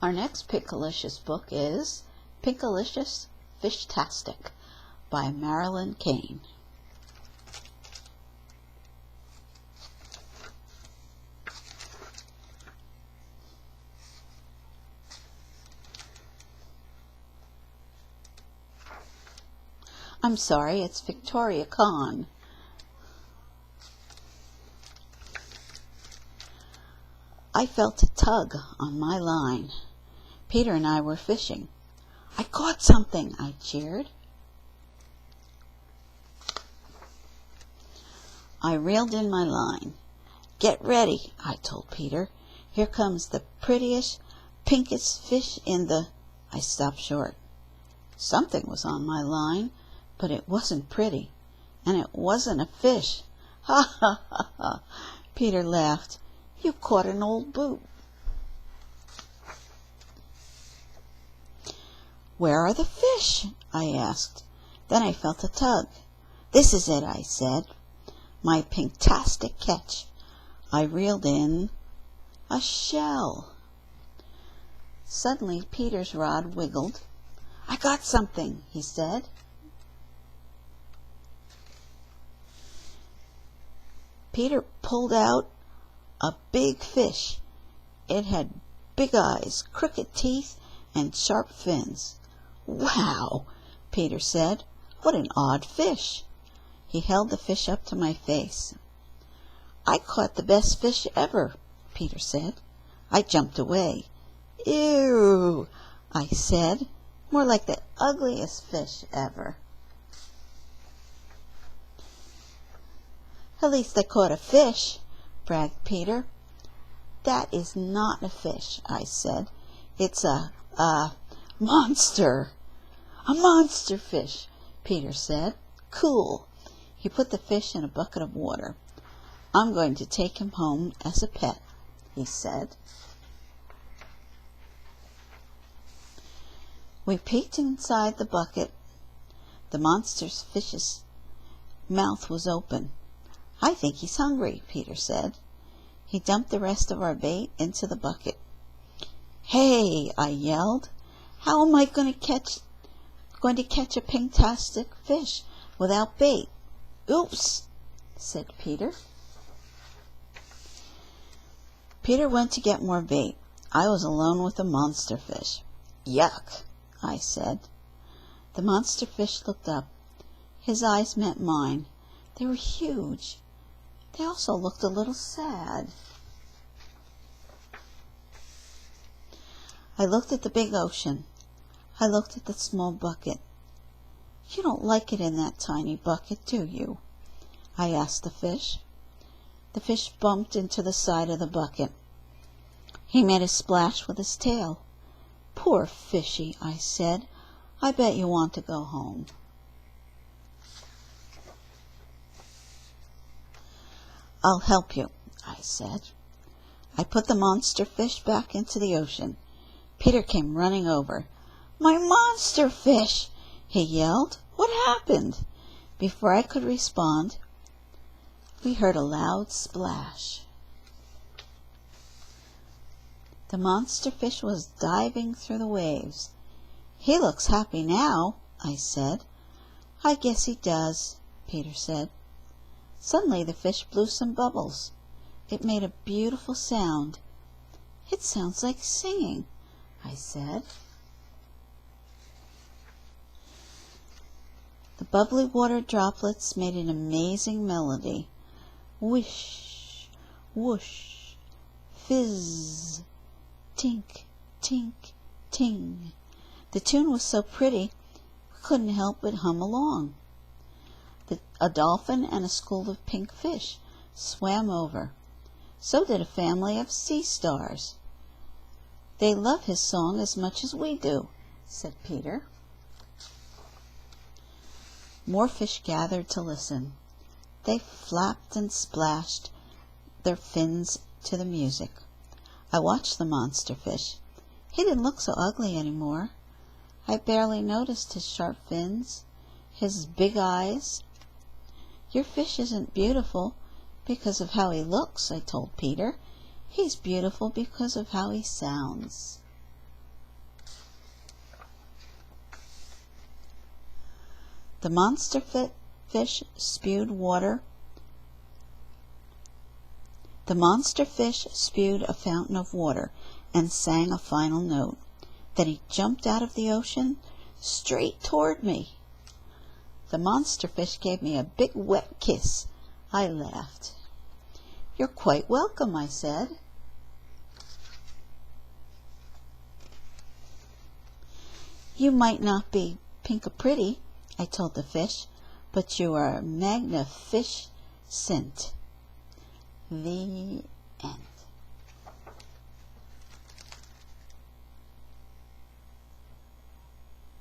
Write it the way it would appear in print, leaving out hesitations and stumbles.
Our next Pinkalicious book is Pinkalicious Fishtastic by Marilyn Kane. I'm sorry, it's Victoria Kahn. I felt a tug on my line. Peter and I were fishing. I caught something, I cheered. I reeled in my line. Get ready, I told Peter. Here comes the prettiest, pinkest fish in the... I stopped short. Something was on my line, but it wasn't pretty, and it wasn't a fish. Ha, ha, ha, ha. Peter laughed. You caught an old boot. Where are the fish? I asked. Then I felt a tug. This is it, I said. My pinktastic catch. I reeled in a shell. Suddenly Peter's rod wiggled. I got something, he said. Peter pulled out a big fish. It had big eyes, crooked teeth, and sharp fins. Wow, Peter said. What an odd fish. He held the fish up to my face. I caught the best fish ever, Peter said. I jumped away. Ew, I said. More like the ugliest fish ever. At least I caught a fish, bragged Peter. That is not a fish, I said. It's a monster. A monster fish, Peter said. Cool. He put the fish in a bucket of water. I'm going to take him home as a pet, he said. We peeked inside the bucket. The monster fish's mouth was open. I think he's hungry, Peter said. He dumped the rest of our bait into the bucket. Hey, I yelled. How am I going to catch a pinktastic fish without bait? Oops, said Peter. Peter went to get more bait. I was alone with the monster fish. Yuck, I said. The monster fish looked up. His eyes met mine. They were huge. They also looked a little sad. I looked at the big ocean. I looked at the small bucket. You don't like it in that tiny bucket, do you? I asked the fish. The fish bumped into the side of the bucket. He made a splash with his tail. Poor fishy, I said. I bet you want to go home. I'll help you, I said. I put the monster fish back into the ocean. Peter came running over. My monster fish, he yelled. What happened? Before I could respond, we heard a loud splash. The monster fish was diving through the waves. He looks happy now, I said. I guess he does, Peter said. Suddenly the fish blew some bubbles. It made a beautiful sound. It sounds like singing, I said. The bubbly water droplets made an amazing melody. Wish, whoosh, fizz, tink, tink, ting. The tune was so pretty, we couldn't help but hum along. A dolphin and a school of pink fish swam over. So did a family of sea stars. They love his song as much as we do, said Peter. More fish gathered to listen. They flapped and splashed their fins to the music. I watched the monster fish. He didn't look so ugly anymore. I barely noticed his sharp fins, his big eyes. Your fish isn't beautiful because of how he looks, I told Peter. He's beautiful because of how he sounds. The monster fish spewed water. The monster fish spewed a fountain of water and sang a final note. Then he jumped out of the ocean straight toward me. The monster fish gave me a big wet kiss. I laughed. "You're quite welcome," I said. "You might not be Pinkalicious," I told the fish, "but you are magnificent." The end.